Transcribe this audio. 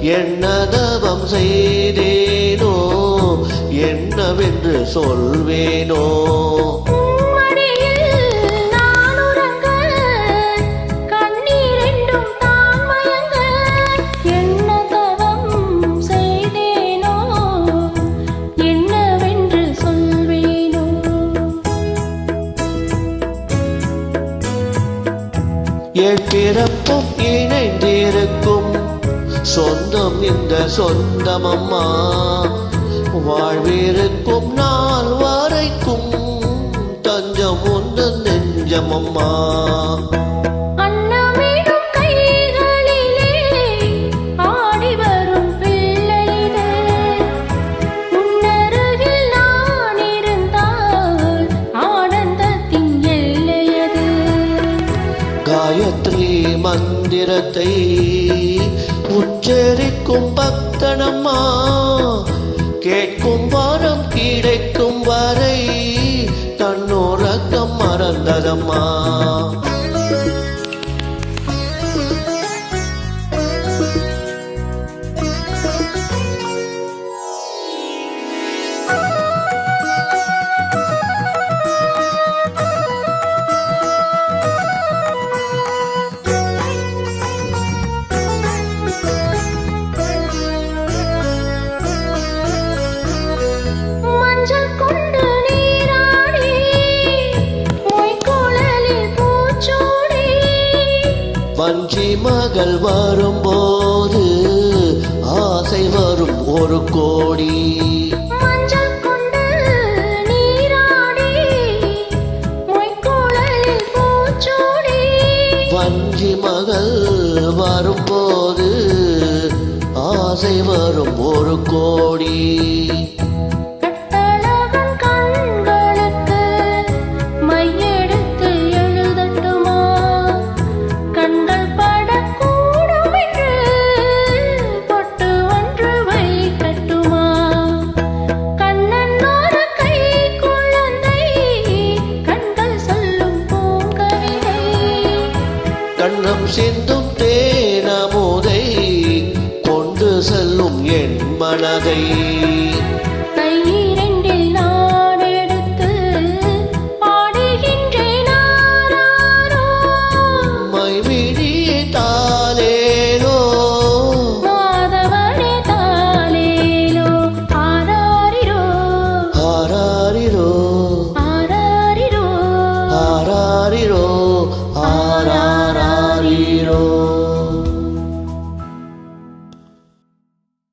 என்ன தவம் செய்தேனோ என்னவென்று சொல்வேனோ. பிறப்பும் இணைந்திருக்கும் சொந்தம் இந்த சொந்தமம்மா. வாழ்விருக்கும் நாள் வரைக்கும் தஞ்சம் உந்த நெஞ்சமம்மா. காயத்ரி மந்திரத்தை உச்சரிக்கும் பக்தனம்மா. கேட்கும் வாரம் கிடைக்கும் வரை தன்னுறக்கம் மறந்ததம்மா. வஞ்சி மகள் வரும்போது ஆசை வரும் ஒரு கோடி. வஞ்சி மகள் வரும்போது ஆசை வரும் ஒரு கோடி. கண்ணம் சிந்தும் தேனமுதை கொண்டு செல்லும் என் மனதை.